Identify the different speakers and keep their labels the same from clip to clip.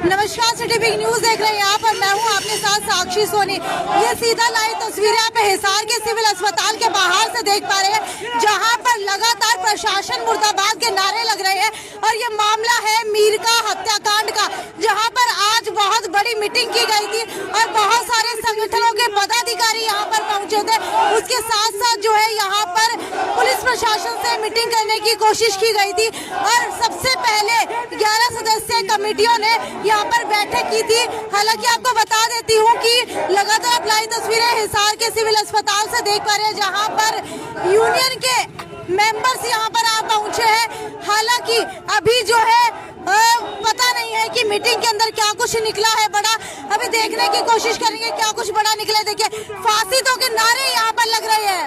Speaker 1: नमस्कार, city big news देख रहे हैं। यहाँ पर मैं हूँ आपके साथ साक्षी सोनी। ये सीधा लाइव तस्वीरें आप हिसार के सिविल अस्पताल के बाहर से देख पा रहे हैं, जहाँ पर लगातार प्रशासन मुर्दाबाद के नारे लग रहे हैं। और ये मामला है मीर का हत्याकांड का, जहाँ पर आज बहुत बड़ी मीटिंग की गई थी और बहुत सारे संगठनों के पदाधिकारी यहाँ पर पहुंचे थे। उसके साथ साथ जो है यहाँ पर पुलिस प्रशासन से मीटिंग करने की कोशिश की गई थी और सबसे पहले 11 सदस्यीय कमेटियों ने यहाँ पर बैठक की थी। हालांकि आपको बता देती हूँ कि लगातार आप लाइव तस्वीरें हिसार के सिविल अस्पताल से देख पा रहे हैं, जहाँ पर यूनियन के मेंबर्स यहाँ पर आप पहुंचे हैं। हालांकि अभी जो है पता नहीं है कि मीटिंग के अंदर क्या कुछ निकला है बड़ा। अभी देखने की कोशिश करेंगे क्या कुछ बड़ा निकले। देखिए, फांसी दो के नारे यहाँ पर लग रहे हैं।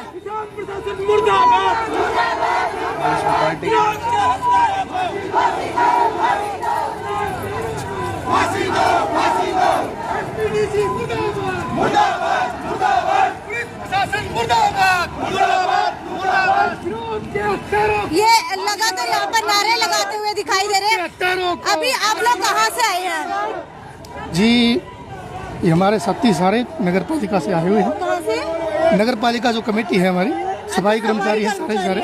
Speaker 1: ये लगातार यहाँ पर नारे लगाते हुए दिखाई दे रहे हैं। अभी आप लोग कहाँ से आए हैं?
Speaker 2: जी, ये हमारे साथी सारे नगर पालिका से आए हुए हैं।
Speaker 1: कहाँ से?
Speaker 2: नगर पालिका जो कमेटी है हमारी, सफाई कर्मचारी है सारे।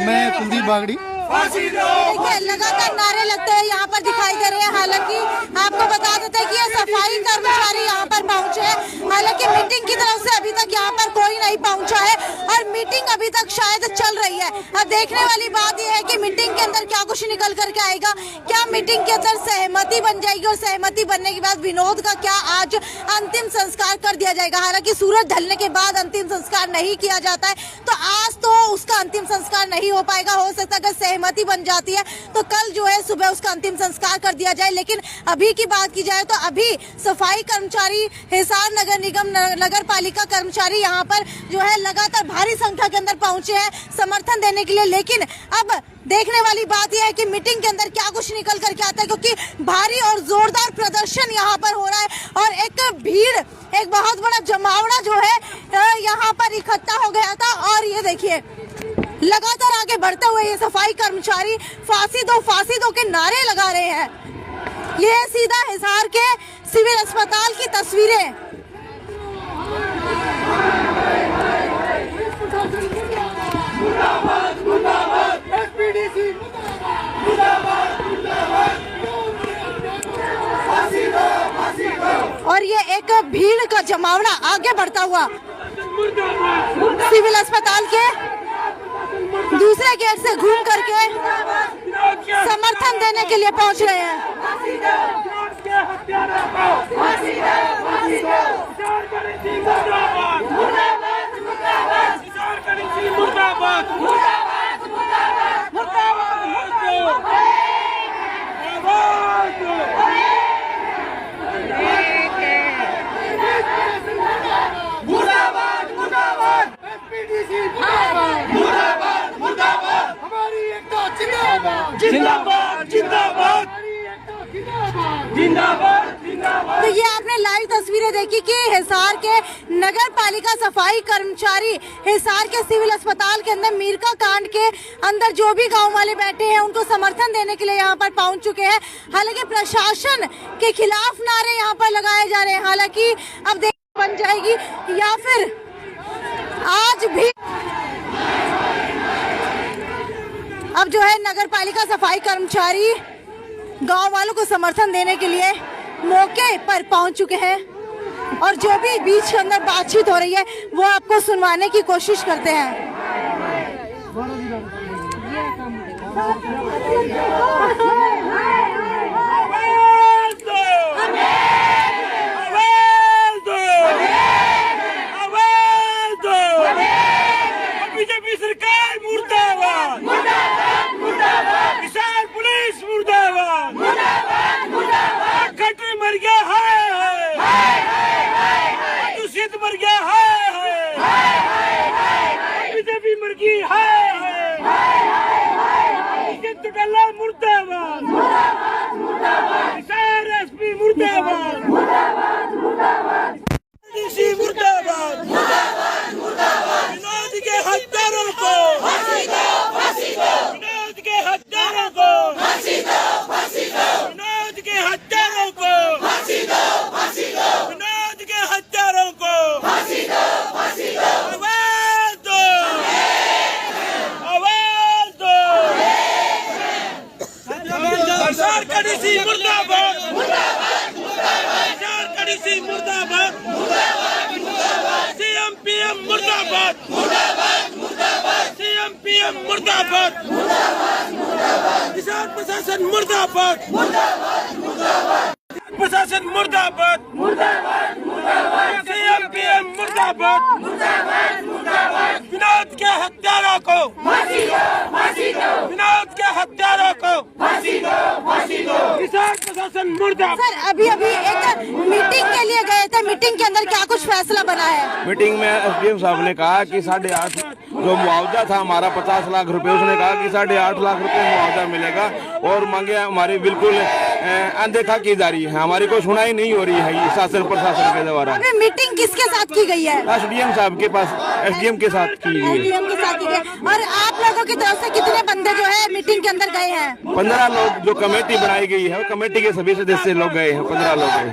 Speaker 2: मैं कुलदीप बागड़ी।
Speaker 1: देखिए, लगातार नारे लगते हुए यहाँ पर दिखाई दे रहे हैं। हालांकि आपको बता देते हैं कि ये सफाई कर्मचारी यहाँ पर पहुंचे हैं। हालांकि मीटिंग की तरफ से अभी तक यहाँ पर कोई नहीं पहुंचा है और मीटिंग अभी तक शायद चल रही है। अब देखने वाली बात यह है कि मीटिंग के अंदर क्या कुछ निकल करके आएगा। क्या मीटिंग के अंदर सहमति बन जाएगी और सहमति बनने के बाद विनोद का क्या आज अंतिम संस्कार कर दिया जाएगा। हालांकि सूरज ढलने के बाद अंतिम संस्कार नहीं किया जाता है, तो आज तो उसका अंतिम संस्कार नहीं हो पाएगा। हो सकता है अगर सहमति बन जाती है तो कल जो है सुबह उसका अंतिम संस्कार कर दिया जाए। लेकिन अभी की बात की जाए तो अभी सफाई कर्मचारी, हिसार नगर निगम, नगर पालिका कर्मचारी यहाँ पर जो है लगातार भारी संख्या के अंदर पहुंचे हैं समर्थन देने के लिए। लेकिन अब देखने वाली बात यह है कि मीटिंग के अंदर क्या कुछ निकल करके आता है, क्योंकि भारी और जोरदार प्रदर्शन यहाँ पर हो रहा है और एक भीड़, एक बहुत बड़ा जमावड़ा जो है यहाँ पर इकट्ठा हो गया था। और ये देखिए, लगातार आगे बढ़ते हुए ये सफाई कर्मचारी फांसी दो के नारे लगा रहे हैं। ये सीधा हिसार के सिविल अस्पताल की तस्वीरें। और ये एक भीड़ का जमावड़ा आगे बढ़ता हुआ सिविल अस्पताल के दूसरे गेट से घूम करके समर्थन देने के लिए पहुंच रहे हैं।
Speaker 3: जिंदाबाद जिंदाबाद जिंदाबाद।
Speaker 1: तो ये आपने लाइव तस्वीरें देखी कि हिसार के नगर पालिका सफाई कर्मचारी हिसार के सिविल अस्पताल के अंदर मीरका कांड के अंदर जो भी गांव वाले बैठे हैं उनको समर्थन देने के लिए यहाँ पर पहुंच चुके हैं। हालांकि प्रशासन के खिलाफ नारे यहाँ पर लगाए जा रहे हैं। हालांकि अब देख बन जाएगी या फिर आज भी अब जो है नगर पालिका सफाई कर्मचारी गांव वालों को समर्थन देने के लिए मौके पर पहुंच चुके हैं और जो भी बीच के अंदर बातचीत हो रही है वो आपको सुनवाने की कोशिश करते हैं।
Speaker 3: बीजेपी सरकार मुर्दाबाद, मुर्दाबाद, मुर्दाबाद। किसान पुलिस मुर्दाबाद, मुर्दाबाद, मुर्दाबाद। खट्टर मर गया है, दूषित मर गया है, बीजेपी मर गई है, मुर्दाबाद, मुर्दाबाद, मुर्दाबाद। किसान एसपी मुर्दाबाद, मुर्दाबाद, मुर्दाबाद। मुर्दाबाद, मुर्दाबाद। विनोद के हत्यारों सीएम पीएम मुर्दाबाद, किसान प्रशासन मुर्दाबाद, प्रशासन मुर्दाबाद, सीएम पीएम मुर्दाबाद, विनोद के हत्यारों को विनोद के हत्यारों को किसान प्रशासन मुर्दाबाद।
Speaker 1: सर अभी एक मीटिंग के लिए गए थे, मीटिंग के अंदर क्या कुछ फैसला बना है?
Speaker 4: मीटिंग में एसडीएम साहब ने कहा कि 8.5 जो मुआवजा था हमारा 50 लाख रुपए, उसने कहा कि 8.5 लाख रुपए मुआवजा मिलेगा और मांगे हमारी बिल्कुल अनदेखा की जा रही है, हमारी कोई सुनाई नहीं हो रही है ये शासन प्रशासन के द्वारा।
Speaker 1: अभी मीटिंग किसके साथ की गई है?
Speaker 4: एसडीएम साहब के पास, एसडीएम के साथ की गई है।
Speaker 1: एसडीएम के साथ की गई। और आप लोगों की तरफ से कितने बंदे जो है मीटिंग के अंदर गए हैं?
Speaker 4: 15 लोग जो कमेटी बनाई गई है, कमेटी के सभी सदस्य लोग गए हैं, 15 लोग गए।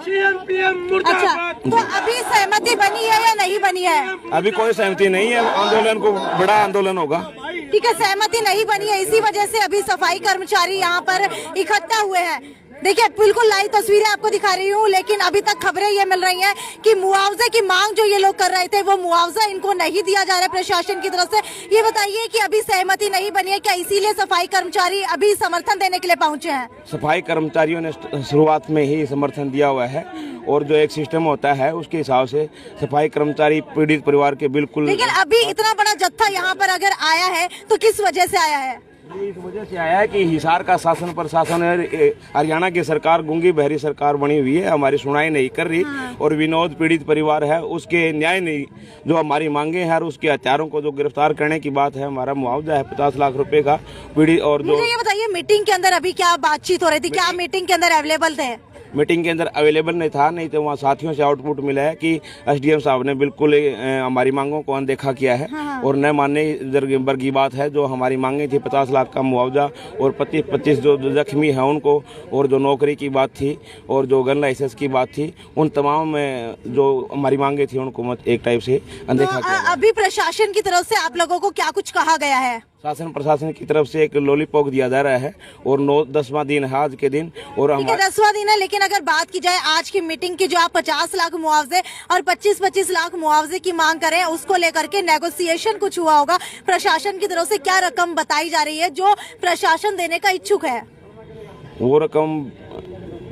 Speaker 3: सीएम पीएम मुर्दाबाद।
Speaker 1: अच्छा, तो अभी सहमति बनी है या नहीं बनी है?
Speaker 4: अभी कोई सहमति नहीं है, आंदोलन को बड़ा आंदोलन होगा।
Speaker 1: ठीक है, सहमति नहीं बनी है, इसी वजह से अभी सफाई कर्मचारी यहाँ पर इकट्ठा हुए हैं। देखिए बिल्कुल लाइव तस्वीरें आपको दिखा रही हूँ, लेकिन अभी तक खबरें ये मिल रही हैं कि मुआवजे की मांग जो ये लोग कर रहे थे वो मुआवजा इनको नहीं दिया जा रहा है प्रशासन की तरफ से। ये बताइए कि अभी सहमति नहीं बनी है क्या, इसीलिए सफाई कर्मचारी अभी समर्थन देने के लिए पहुंचे हैं?
Speaker 4: सफाई कर्मचारियों ने शुरुआत में ही समर्थन दिया हुआ है और जो एक सिस्टम होता है उसके हिसाब से सफाई कर्मचारी पीड़ित परिवार के बिल्कुल।
Speaker 1: लेकिन अभी इतना बड़ा जत्था यहाँ पर अगर आया है तो किस वजह से आया है?
Speaker 4: इस वजह से आया है कि हिसार का शासन प्रशासन हरियाणा की सरकार गूंगी बहरी सरकार बनी हुई है, हमारी सुनाई नहीं कर रही। और विनोद पीड़ित परिवार है, उसके न्याय नहीं, जो हमारी मांगे हैं और उसके हत्यारों को जो गिरफ्तार करने की बात है, हमारा मुआवजा है 50 लाख रुपए का पीड़ित। और जो
Speaker 1: मुझे ये बताइए मीटिंग के अंदर अभी क्या बातचीत हो रही थी, क्या आप मीटिंग के अंदर अवेलेबल थे?
Speaker 4: मीटिंग के अंदर अवेलेबल नहीं था, नहीं तो वहाँ साथियों से आउटपुट मिला है कि एसडीएम साहब ने बिल्कुल हमारी मांगों को अनदेखा किया है और न मानने दरबर की बात है। जो हमारी मांगे थी 50 लाख का मुआवजा और 25 जो जख्मी हैं उनको, और जो नौकरी की बात थी और जो गन लाइसेंस की बात थी, उन तमाम जो हमारी मांगे थी उनको एक टाइप से अनदेखा किया।
Speaker 1: अभी प्रशासन की तरफ से आप लोगों को क्या कुछ कहा गया है?
Speaker 4: शासन प्रशासन की तरफ से एक लॉलीपॉप दिया जा रहा है और 10वां दिन है आज के दिन। और
Speaker 1: 10वां दिन है, लेकिन अगर बात की जाए आज की मीटिंग की, जो आप 50 लाख मुआवजे और 25-25 लाख मुआवजे की मांग करें, उसको लेकर के नेगोशिएशन कुछ हुआ होगा। प्रशासन की तरफ से क्या रकम बताई जा रही है जो प्रशासन देने का इच्छुक है?
Speaker 4: वो रकम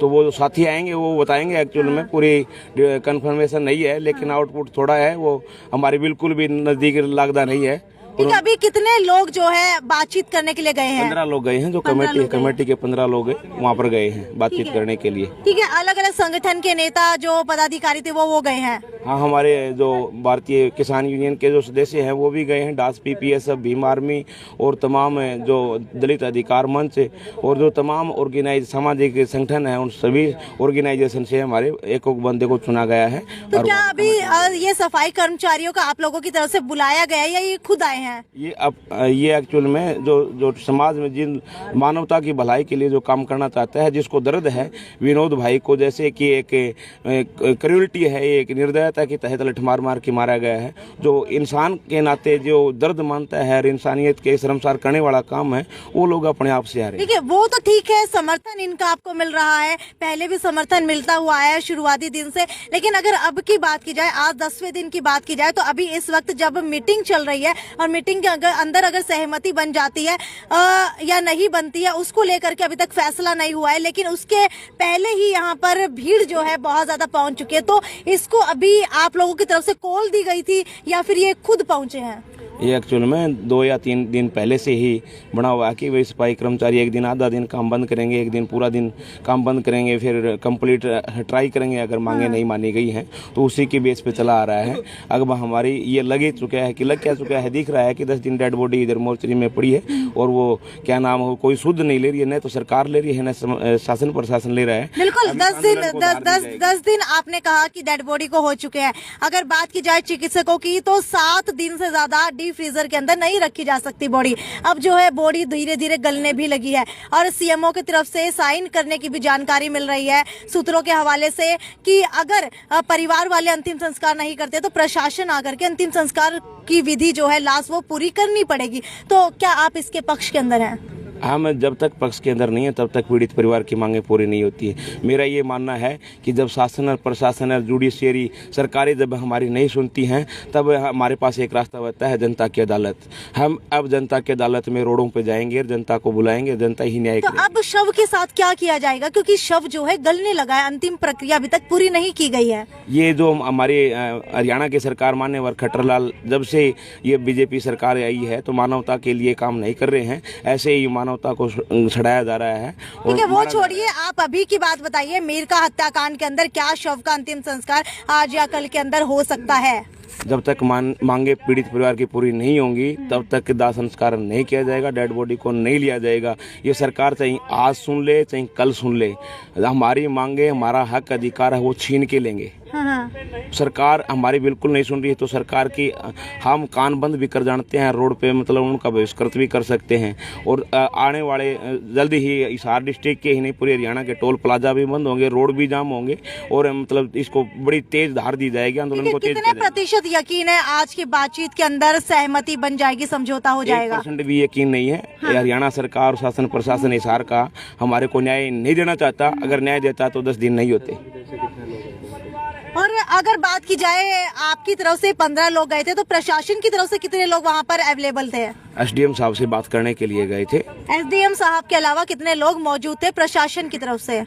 Speaker 4: तो वो साथी आएंगे वो बताएंगे, एक्चुअल में पूरी कंफर्मेशन नहीं है, लेकिन आउटपुट थोड़ा है, वो हमारी बिल्कुल भी नजदीक लगता नहीं है।
Speaker 1: ठीक है, अभी कितने लोग जो है बातचीत करने के लिए गए हैं?
Speaker 4: 15 लोग गए हैं, जो कमेटी के 15 लोग वहाँ पर गए हैं बातचीत करने के लिए।
Speaker 1: ठीक है, अलग अलग संगठन के नेता जो पदाधिकारी थे वो गए हैं?
Speaker 4: हाँ, हमारे जो भारतीय किसान यूनियन के जो सदस्य हैं वो भी गए हैं, डास पीपीएसएफ, भीम आर्मी और तमाम जो दलित अधिकार मंच और जो तमाम ऑर्गेनाइज सामाजिक संगठन है, उन सभी ऑर्गेनाइजेशन से हमारे एक बंदे को चुना गया है।
Speaker 1: तो क्या अभी ये सफाई कर्मचारियों का आप लोगों की तरफ से बुलाया गया है या ये खुद आए हैं?
Speaker 4: ये एक्चुअल में जो समाज में जिन मानवता की भलाई के लिए जो काम करना चाहता है, जिसको दर्द है, विनोद भाई को जैसे कि एक क्रूरटी है, एक निर्दयता के तहत लठमार मार के मारा गया है, जो इंसान के नाते जो दर्द मानता है और इंसानियत के शर्मसार करने वाला काम है, वो लोग अपने आप से आ रहे हैं।
Speaker 1: ठीक है, वो तो ठीक है, समर्थन इनका आपको मिल रहा है, पहले भी समर्थन मिलता हुआ है शुरुआती दिन से। लेकिन अगर अब की बात की जाए, आज 10वें दिन की बात की जाए, तो अभी इस वक्त जब मीटिंग चल रही है और मीटिंग के अंदर अगर सहमति बन जाती है या नहीं बनती है, उसको लेकर के अभी तक फैसला नहीं हुआ है, लेकिन उसके पहले ही यहाँ पर भीड़ जो है बहुत ज्यादा पहुंच चुकी है। तो इसको अभी आप लोगों की तरफ से कॉल दी गई थी या फिर ये खुद पहुंचे हैं?
Speaker 4: ये एक्चुअल में 2 या 3 दिन पहले से ही बना हुआ है कि वे सफाई कर्मचारी एक दिन आधा दिन काम बंद करेंगे, एक दिन पूरा दिन काम बंद करेंगे, फिर कंप्लीट ट्राई करेंगे। अगर मांगे नहीं मानी गई हैं तो उसी के बेस पे चला आ रहा है। अब हमारी ये लग चुका है, दिख रहा है कि 10 दिन डेड बॉडी इधर मोर्चरी में पड़ी है और वो क्या नाम हो, कोई शुद्ध नहीं ले रही है, न तो सरकार ले रही है, न शासन प्रशासन ले रहा है।
Speaker 1: बिल्कुल 10 दिन आपने कहा कि डेड बॉडी को हो चुके हैं। अगर बात की जाए चिकित्सकों की तो 7 दिन से ज्यादा फ्रीजर के अंदर नहीं रखी जा सकती बॉडी। अब जो है बॉडी धीरे धीरे गलने भी लगी है और सीएमओ की तरफ से साइन करने की भी जानकारी मिल रही है सूत्रों के हवाले से कि अगर परिवार वाले अंतिम संस्कार नहीं करते तो प्रशासन आकर के अंतिम संस्कार की विधि जो है लाश वो पूरी करनी पड़ेगी। तो क्या आप इसके पक्ष के अंदर हैं?
Speaker 4: हम जब तक पक्ष के अंदर नहीं है तब तक पीड़ित परिवार की मांगें पूरी नहीं होती है। मेरा ये मानना है कि जब शासन और प्रशासन और जुडिशियरी सरकारें जब हमारी नहीं सुनती हैं तब हमारे पास एक रास्ता बचता है, जनता की अदालत। हम अब जनता की अदालत में रोडों पे जाएंगे, जनता को बुलाएंगे, जनता ही न्याय
Speaker 1: तो अब शव के साथ क्या किया जाएगा, क्योंकि शव जो है गलने लगा है, अंतिम प्रक्रिया अभी तक पूरी नहीं की गई है।
Speaker 4: ये जो हमारे हरियाणा की सरकार मान्यवर खट्टरलाल, जब से ये बीजेपी सरकार आई है तो मानवता के लिए काम नहीं कर रहे हैं, ऐसे ही मानवता को छड़ाया जा रहा है।
Speaker 1: ठीक है, वो छोड़िए, आप अभी की बात बताइए। मीर का हत्याकांड के अंदर क्या शव का अंतिम संस्कार आज या कल के अंदर हो सकता है?
Speaker 4: जब तक मांगे पीड़ित परिवार की पूरी नहीं होंगी तब तक दाह संस्कार नहीं किया जाएगा, डेड बॉडी को नहीं लिया जाएगा। ये सरकार चाहे आज सुन ले चाहे कल सुन ले, हमारी मांगे, हमारा हक अधिकार है वो छीन के लेंगे।
Speaker 1: हाँ।
Speaker 4: सरकार हमारी बिल्कुल नहीं सुन रही है तो सरकार की हम कान बंद भी कर जानते हैं रोड पे, मतलब उनका बहिष्कृत भी कर सकते हैं। और आने वाले जल्दी ही हिसार डिस्ट्रिक्ट के ही नहीं पूरे हरियाणा के टोल प्लाजा भी बंद होंगे, रोड भी जाम होंगे और मतलब इसको बड़ी तेज धार दी जाएगी, आंदोलन को तेज
Speaker 1: कितने प्रतिशत यकीन है आज की बातचीत के अंदर सहमति बन जाएगी, समझौता हो जाएगा?
Speaker 4: 1% भी यकीन नहीं है। हरियाणा सरकार और शासन प्रशासन हिसार का हमारे को न्याय नहीं देना चाहता। अगर न्याय देता तो 10 दिन नहीं होते।
Speaker 1: और अगर बात की जाए, आपकी तरफ से 15 लोग गए थे, तो प्रशासन की तरफ से कितने लोग वहाँ पर अवेलेबल थे?
Speaker 4: एसडीएम साहब से बात करने के लिए गए थे।
Speaker 1: एसडीएम साहब के अलावा कितने लोग मौजूद थे प्रशासन की तरफ से?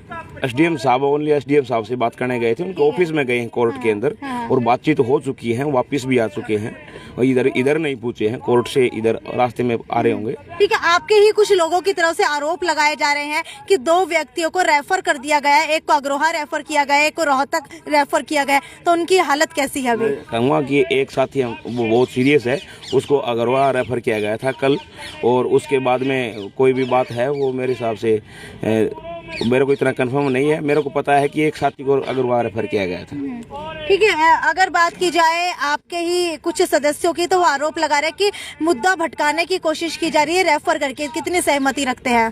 Speaker 4: एसडीएम साहब ओनली एसडीएम साहब से बात करने गए थे, उनके ऑफिस में गए हैं कोर्ट के अंदर और बातचीत हो चुकी है, वापस भी आ चुके हैं। और इधर नहीं पूछे हैं, कोर्ट से इधर रास्ते में आ रहे होंगे।
Speaker 1: ठीक है, आपके ही कुछ लोगों की तरफ से आरोप लगाए जा रहे हैं कि 2 व्यक्तियों को रेफर कर दिया गया है, एक को अग्रोहा रेफर किया गया है, एक को रोहतक रेफर किया गया है, तो उनकी हालत कैसी है अभी?
Speaker 4: कहूँगा कि एक साथी वो बहुत सीरियस है, उसको अग्रोहा रेफर किया गया था कल, और उसके बाद में कोई भी बात है वो मेरे हिसाब से मेरे को इतना कंफर्म नहीं है। मेरे को पता है कि एक साथी को अग्रवाल रेफर किया गया था।
Speaker 1: ठीक है, अगर बात की जाए आपके ही कुछ सदस्यों की, तो वो आरोप लगा रहे हैं कि मुद्दा भटकाने की कोशिश की जा रही है रेफर करके, कितनी सहमति रखते हैं?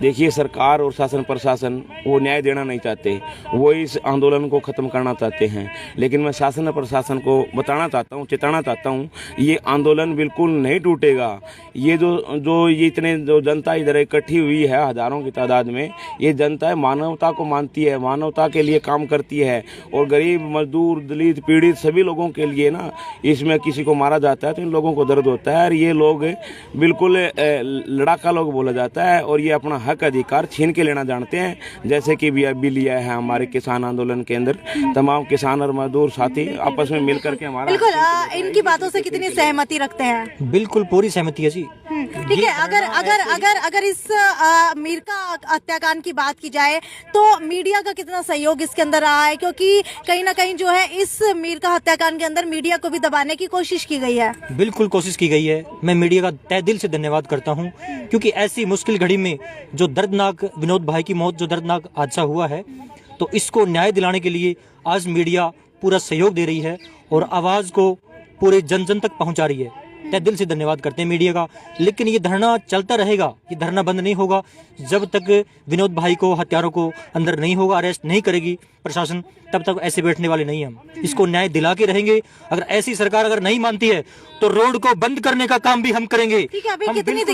Speaker 4: देखिए, सरकार और शासन प्रशासन वो न्याय देना नहीं चाहते, वो इस आंदोलन को खत्म करना चाहते हैं। लेकिन मैं शासन और प्रशासन को बताना चाहता हूँ, चेताना चाहता हूँ, ये आंदोलन बिल्कुल नहीं टूटेगा। ये ये इतने जो जनता इधर इकट्ठी हुई है हजारों की तादाद में, ये जनता मानवता को मानती है, मानवता के लिए काम करती है। और गरीब, मजदूर, दलित, पीड़ित सभी लोगों के लिए ना, इसमें किसी को मारा जाता है तो इन लोगों को दर्द होता है। और ये लोग बिल्कुल लड़ाका लोग बोला जाता है और ये अपना हक अधिकार छीन के लेना जानते हैं। जैसे कि अभी लिया है हमारे किसान आंदोलन के अंदर, तमाम किसान और मजदूर साथी आपस में मिलकर के हमारा।
Speaker 1: बिल्कुल, इनकी बातों से कितनी सहमति रखते हैं?
Speaker 5: बिल्कुल पूरी सहमति है जी।
Speaker 1: ठीक है, अगर इस मीर का हत्याकांड की बात की जाए तो मीडिया का कितना सहयोग इसके अंदर रहा है? क्योंकि कहीं ना कहीं जो है इस मीर का हत्याकांड के अंदर मीडिया को भी दबाने की कोशिश की गई है।
Speaker 5: बिल्कुल कोशिश की गई है। मैं मीडिया का तहे दिल से धन्यवाद करता हूं, क्योंकि ऐसी मुश्किल घड़ी में जो दर्दनाक विनोद भाई की मौत, जो दर्दनाक हादसा हुआ है, तो इसको न्याय दिलाने के लिए आज मीडिया पूरा सहयोग दे रही है और आवाज को पूरे जन जन तक पहुंचा रही है। तहे दिल से धन्यवाद करते हैं मीडिया का। लेकिन ये धरना चलता रहेगा, ये धरना बंद नहीं होगा जब तक विनोद भाई को, हत्यारों को अंदर नहीं होगा, अरेस्ट नहीं करेगी प्रशासन, तब तक ऐसे बैठने वाले नहीं हम। इसको न्याय दिला के रहेंगे। अगर ऐसी सरकार अगर नहीं मानती है तो रोड को बंद करने का काम भी हम करेंगे।
Speaker 1: ठीक है, अभी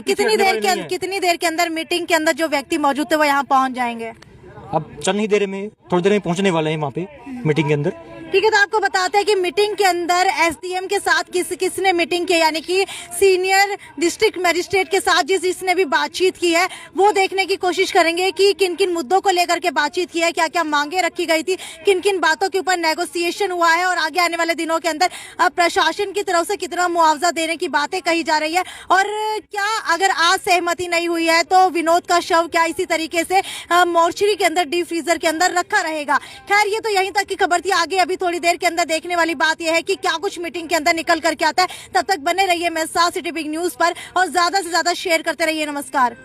Speaker 1: कितनी देर के अंदर मीटिंग के अंदर जो व्यक्ति मौजूद थे वो यहाँ पहुँच जाएंगे?
Speaker 5: अब चंद ही देर में, थोड़ी देर में पहुंचने वाले हैं वहाँ पे मीटिंग के अंदर।
Speaker 1: ठीक है, तो आपको बताते हैं कि मीटिंग के अंदर एसडीएम के साथ किसने मीटिंग की, यानी कि सीनियर डिस्ट्रिक्ट मजिस्ट्रेट के साथ जिसने भी बातचीत की है, वो देखने की कोशिश करेंगे कि किन किन मुद्दों को लेकर के बातचीत की है, क्या क्या मांगे रखी गई थी, किन किन बातों के ऊपर नेगोशिएशन हुआ है और आगे आने वाले दिनों के अंदर प्रशासन की तरफ से कितना मुआवजा देने की बातें कही जा रही है। और क्या अगर आज सहमति नहीं हुई है तो विनोद का शव क्या इसी तरीके से मोर्चरी के अंदर, डीप फ्रीजर के अंदर रखा रहेगा? खैर, ये तो यहीं तक की खबर थी। आगे अभी थोड़ी देर के अंदर देखने वाली बात यह है कि क्या कुछ मीटिंग के अंदर निकल करके आता है। तब तक बने रहिए मेरे साथ सिटी बिग न्यूज पर और ज्यादा से ज्यादा शेयर करते रहिए। नमस्कार।